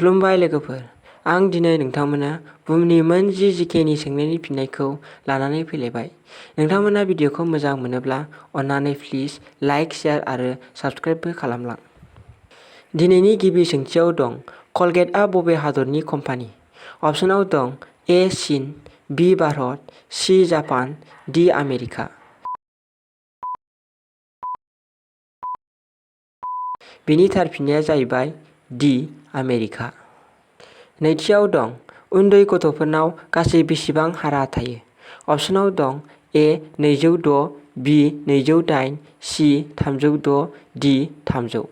खुलुमबाय लोगोफोर, आं दिनै नोंथांमोना बुहुमनि मोन 10 जिकेनि सोंनायनि फिननायखौ लानानै फैलायबाय। नोंथांमोना भिडिअखौ मोजां मोनोब्ला अन्नानै प्लिज लाइक, शेयार आरो साबस्क्राइबबो खालामलां। दिनैनि गिबि सोंथियाव दं कलगेटआ बबे हादरनि कम्पानि? अपसनाव दं ए चीन, बि भारत, सि जापान, डि आमेरिका। बिनि थार फिननाया जाहैबाय डि आमेरिका। नैथियाव दं उन्दै गथ'फोरनाव गासै बेसेबां हारा थायो? अपसनाव दं ए 206, बि 208, सि 306, डि 300।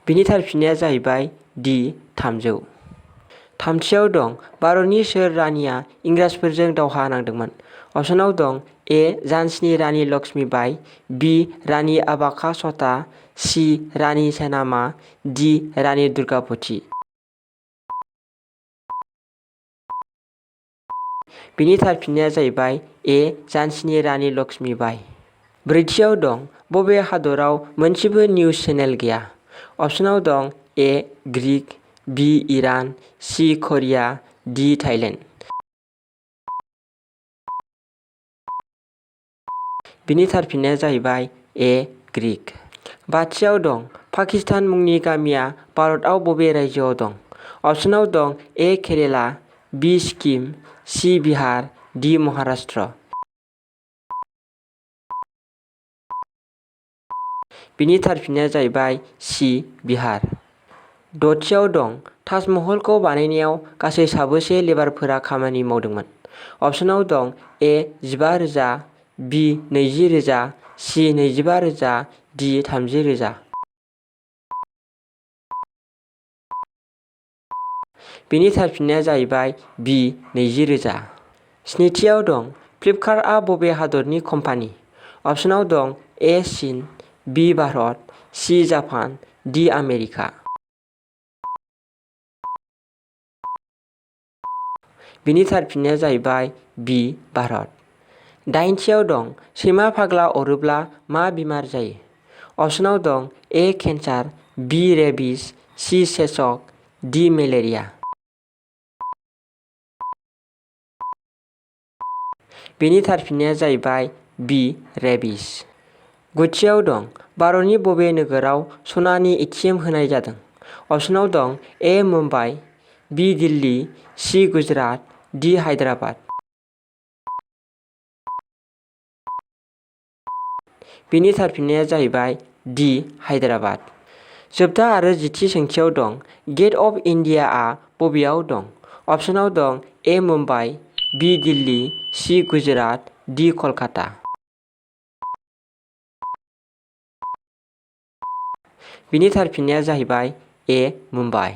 बिनि थार फिननाया जाहैबाय डि 300। थामथियाव दं भारतनि सोर रानिया इंराजफोरजों दावहा नांदोंमोन? अपसनाव दं ए झान्सीनि रानि लक्ष्मीबाई, बि रानि आबाका सता, सि रानि चेन्नाम्मा, डि रानि दुर्गावती। बिनि थार फिननाया जाहैबाय ए झान्सीनि रानि लक्ष्मीबाई। ब्रैथियाव दं बबे हादराव मोनसेबो निउज चेनेल गैया? अपसनाव दं ए ग्रीक, बि इरान, सि करिया, डि थाइलेण्ड। बिनि थार फिननाया जाहैबाय ए ग्रीक। बाथियाव दं पाकिस्तान मुंनि गामिया भारतआव बबे रायजोआव दं? अपसनाव दं ए केरेला, बि सिक्किम, सि बिहार, डि महाराष्ट्र। बिनि थार फिननाया जाहैबाय सि बिहार। दथियाव दं ताजमहलखौ बानायनायाव गासै साबोसे लेबारफोरा खामानि मावदोंमोन? अपसनाव दं ए 15,000, बि 20,000, सि 25,000, डि 30,000। बिनि थार फिननाया जाहैबाय बि 20,000। स्निथियाव दं फ्लिपकार्टआ बबे हादरनि कम्पानि? अपसनाव दं ए चीन, बि भारत, सि जापान, डि आमेरिका। बिनि थार फिननाया जाहैबाय बि भारत। दाइनथियाव दं सैमा फाग्ला अरोब्ला मा बेमार जायो? अपसनाव दं ए केन्सार, बि रेबिस, सि सेसक, डि मेलेरिया। बिनि थार फिननाया जाहैबाय बि रेबिस। गुथियाव दं भारतनि बबे नोगोराव सनानि एटिएम होनाय जादों? अपसनाव दं ए मुम्बाइ, बि दिल्ली, सि गुजरात, डि हायद्राबाद। बिनि थार फिननाया जाहैबाय डि हायद्राबाद। जोबथा आरो जिथि सोंथियाव दं गेट अफ इन्डियाआ बबेयाव दं? अपसनाव दं ए मुम्बाइ, बि दिल्ली, सि गुजरात, डि कलकाता। बिनि थार फिननाया जाहैबाय ए मुम्बाइ।